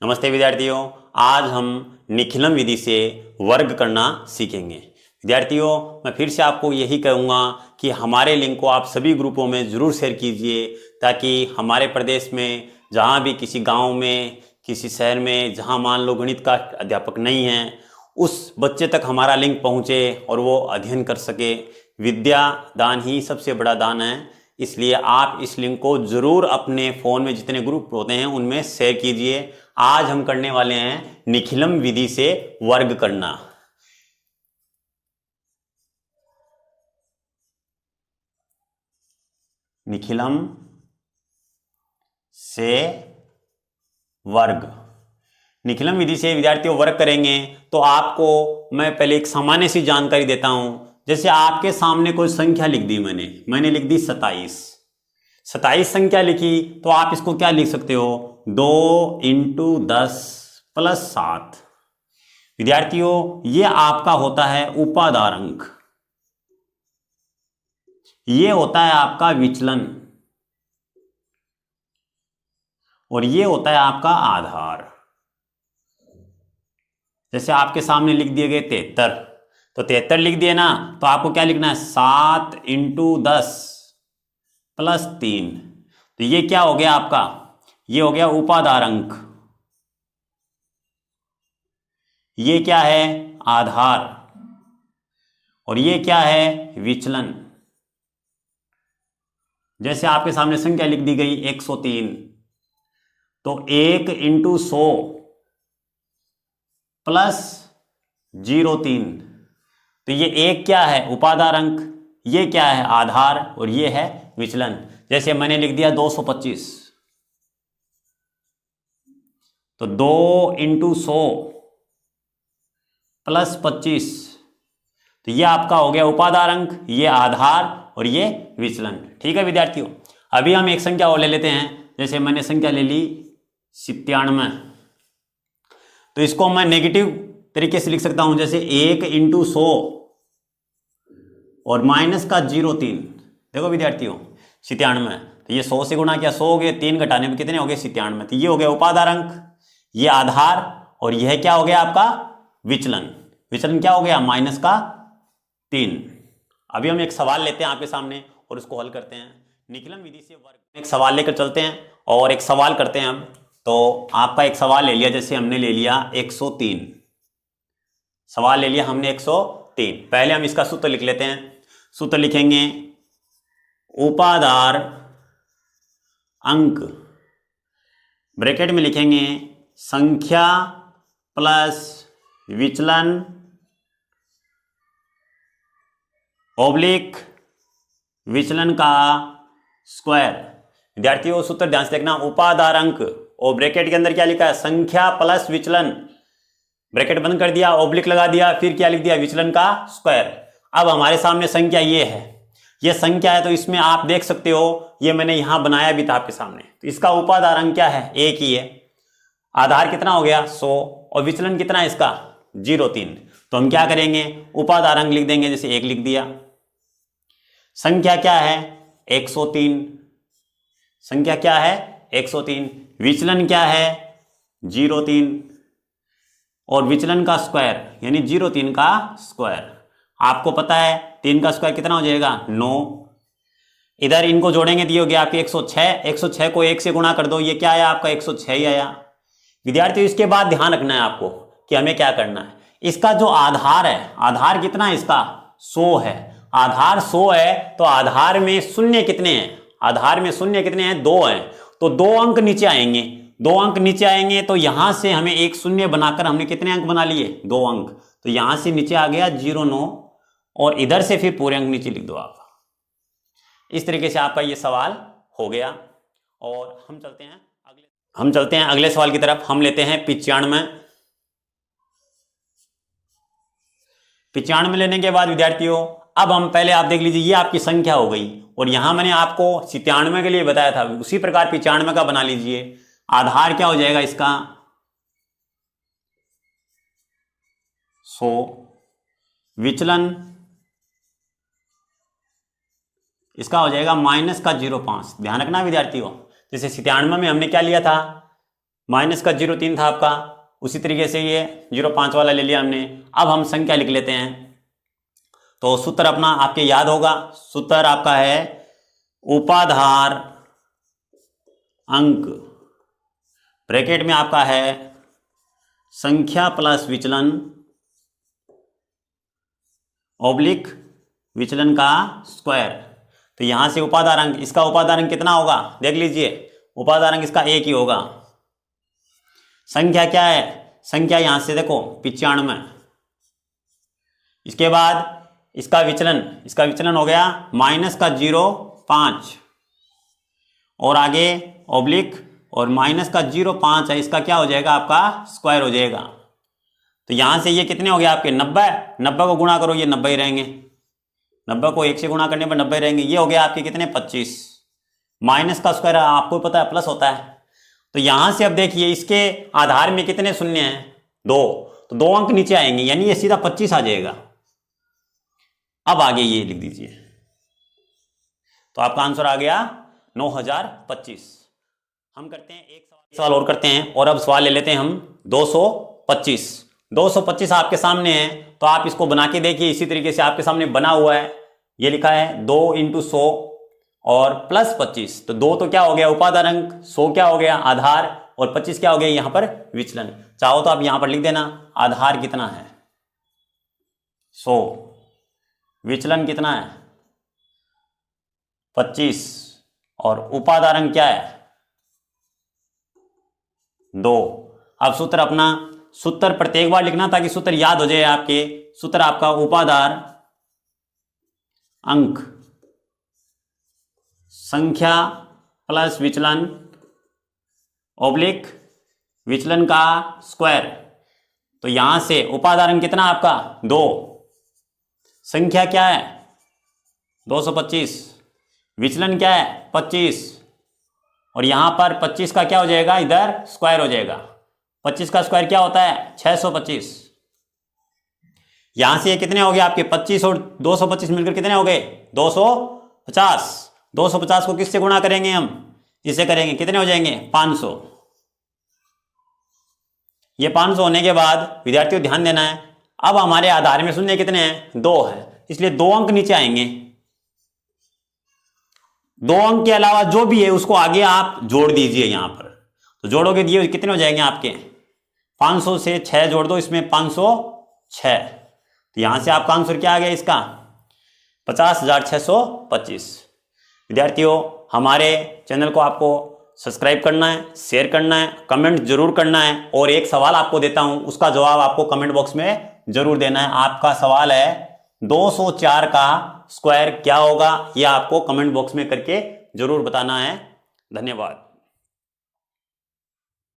नमस्ते विद्यार्थियों, आज हम निखिलम विधि से वर्ग करना सीखेंगे। विद्यार्थियों, मैं फिर से आपको यही कहूँगा कि हमारे लिंक को आप सभी ग्रुपों में ज़रूर शेयर कीजिए, ताकि हमारे प्रदेश में जहाँ भी किसी गांव में, किसी शहर में जहाँ मान लो गणित का अध्यापक नहीं है, उस बच्चे तक हमारा लिंक पहुँचे और वो अध्ययन कर सके। विद्या दान ही सबसे बड़ा दान है, इसलिए आप इस लिंक को ज़रूर अपने फ़ोन में जितने ग्रुप होते हैं उनमें शेयर कीजिए। आज हम करने वाले हैं निखिलम विधि से वर्ग करना। निखिलम से वर्ग, निखिलम विधि से विद्यार्थियों वर्ग करेंगे तो आपको मैं पहले एक सामान्य सी जानकारी देता हूं। जैसे आपके सामने कोई संख्या लिख दी, मैंने लिख दी 27। 27 संख्या लिखी तो आप इसको क्या लिख सकते हो, 2 × 10 + 7। विद्यार्थियों, ये आपका होता है उपादार अंक, ये होता है आपका विचलन, और ये होता है आपका आधार। जैसे आपके सामने लिख दिए गए 73, तो 73 लिख दिए ना, तो आपको क्या लिखना है, 7 × 10 + 3। तो ये क्या हो गया आपका, ये हो गया उपादार अंक, ये क्या है आधार, और ये क्या है विचलन। जैसे आपके सामने संख्या लिख दी गई 103, तो 1 × 100 + 0.3, तो ये एक क्या है उपादार अंक, ये क्या है आधार, और ये है विचलन। जैसे मैंने लिख दिया 225, तो 2 × 100 + 25, तो ये आपका हो गया उपादार अंक, ये आधार, और ये विचलन। ठीक है विद्यार्थियों, अभी हम एक संख्या और ले लेते हैं। जैसे मैंने संख्या ले ली 97, तो इसको मैं नेगेटिव तरीके से लिख सकता हूं, जैसे 1 × 100 और -0.3। देखो विद्यार्थियों 97, तो ये 100 से गुणा किया 100 हो गए, 3 घटाने में कितने हो गए 97, तो ये हो गया उपादार अंक, ये आधार, और यह क्या हो गया आपका विचलन। विचलन क्या हो गया -3। अभी हम एक सवाल लेते हैं आपके सामने और उसको हल करते हैं। निखिलम विधि से वर्ग, एक सवाल लेकर चलते हैं और एक सवाल करते हैं हम। तो आपका एक सवाल ले लिया, जैसे हमने ले लिया 103, सवाल ले लिया हमने 103। पहले हम इसका सूत्र लिख लेते हैं। सूत्र लिखेंगे उपादार अंक, ब्रैकेट में लिखेंगे संख्या प्लस विचलन ऑब्लिक विचलन का स्क्वायर। विद्यार्थियों सूत्र ध्यान से देखना, उपादार अंक और ब्रैकेट के अंदर क्या लिखा है, संख्या प्लस विचलन, ब्रैकेट बंद कर दिया, ऑब्लिक लगा दिया, फिर क्या लिख दिया, विचलन का स्क्वायर। अब हमारे सामने संख्या ये है, ये संख्या है, तो इसमें आप देख सकते हो, ये मैंने यहां बनाया भी था आपके सामने। तो इसका उपादार अंक क्या है, एक ही है। आधार कितना हो गया 100, और विचलन कितना है इसका 0.3। तो हम क्या करेंगे, उपादार अंक लिख देंगे, जैसे 1 लिख दिया। संख्या क्या है 103, संख्या क्या है 103, विचलन क्या है 0.3, और विचलन का स्क्वायर यानी 0.3 का स्क्वायर। आपको पता है 3 का स्क्वायर कितना हो जाएगा 9। इधर इनको जोड़ेंगे तो ये हो गया आपकी 106, 106 को 1 से गुणा कर दो, ये क्या आया आपका 106 ही आया। विद्यार्थियों इसके बाद ध्यान रखना है आपको कि हमें क्या करना है, इसका जो आधार है, आधार कितना है इसका 100 है, आधार 100 है, तो आधार में शून्य कितने हैं, आधार में शून्य कितने हैं 2 हैं, तो 2 अंक नीचे आएंगे, 2 अंक नीचे आएंगे, तो यहां से हमें एक शून्य बनाकर हमने कितने अंक बना लिए 2 अंक, तो यहां से नीचे आ गया 09, और इधर से फिर पूरे अंक नीचे लिख दो आप। इस तरीके से आपका ये सवाल हो गया। और हम चलते हैं अगले सवाल की तरफ। हम लेते हैं 95। 95 लेने के बाद विद्यार्थियों अब हम पहले आप देख लीजिए, ये आपकी संख्या हो गई, और यहां मैंने आपको 97 के लिए बताया था, उसी प्रकार 95 का बना लीजिए। आधार क्या हो जाएगा इसका 100, विचलन इसका हो जाएगा -0.5। ध्यान रखना विद्यार्थियों, जैसे 97 में हमने क्या लिया था माइनस का 0 3 था आपका, उसी तरीके से ये 0.5 वाला ले लिया हमने। अब हम संख्या लिख लेते हैं। तो सूत्र अपना आपके याद होगा, सूत्र आपका है उपाधार अंक, ब्रैकेट में आपका है संख्या प्लस विचलन ऑब्लिक विचलन का स्क्वायर। तो यहां से उपाधार अंक, इसका उपाधार अंक कितना होगा देख लीजिए, उपाधार अंक इसका 1 ही होगा। संख्या क्या है, संख्या यहां से देखो 95। इसके बाद इसका विचलन हो गया माइनस का 0.5 और आगे ऑब्लिक और माइनस का 0.5 है, इसका क्या हो जाएगा आपका स्क्वायर हो जाएगा। तो यहां से ये कितने हो गए आपके 90 को गुणा करो, ये 90 ही रहेंगे, 90 को 1 से गुणा करने पर 90 रहेंगे। ये हो गया आपके कितने 25, माइनस का स्क्वायर आपको पता है प्लस होता है। तो यहां से अब देखिए इसके आधार में कितने शून्य हैं 2, तो 2 अंक नीचे आएंगे, यानी ये सीधा 25 आ जाएगा। अब आगे ये लिख दीजिए, तो आपका आंसर आ गया 9025। हम करते हैं एक सवाल और करते हैं, और अब सवाल ले लेते हैं हम 225 आपके सामने है, तो आप इसको बना के देखिए। इसी तरीके से आपके सामने बना हुआ है, ये लिखा है 2 × 100 और प्लस 25। तो 2 तो क्या हो गया उपाधार अंक, 100 क्या हो गया आधार, और 25 क्या हो गया यहां पर विचलन। चाहो तो आप यहां पर लिख देना आधार कितना है 100, विचलन कितना है 25, और उपाधार अंक क्या है 2। अब सूत्र प्रत्येक बार लिखना ताकि सूत्र याद हो जाए आपके। सूत्र आपका उपाधार अंक संख्या प्लस विचलन ऑब्लिक विचलन का स्क्वायर। तो यहां से उपाधार अंक कितना आपका 2, संख्या क्या है 225, विचलन क्या है 25, और यहां पर 25 का क्या हो जाएगा इधर स्क्वायर हो जाएगा। 25 का स्क्वायर क्या होता है 625। यहां से ये कितने हो गए आपके 25 और 225 मिलकर कितने हो गए 250। 250 को किससे गुणा करेंगे हम, इसे करेंगे, कितने हो जाएंगे 500। ये 500 होने के बाद विद्यार्थियों ध्यान देना है, अब हमारे आधार में शून्य कितने हैं 2 है, इसलिए 2 अंक नीचे आएंगे। 2 अंक के अलावा जो भी है उसको आगे आप जोड़ दीजिए यहां पर। तो जोड़ोगे दिए कितने हो जाएंगे आपके 500 से 6 जोड़ दो, इसमें 506। तो यहां से आपका आंसर क्या आ गया इसका 50,625। विद्यार्थियों हमारे चैनल को आपको सब्सक्राइब करना है, शेयर करना है, कमेंट जरूर करना है, और एक सवाल आपको देता हूं उसका जवाब आपको कमेंट बॉक्स में जरूर देना है। आपका सवाल है 204 का स्क्वायर क्या होगा, यह आपको कमेंट बॉक्स में करके जरूर बताना है। धन्यवाद।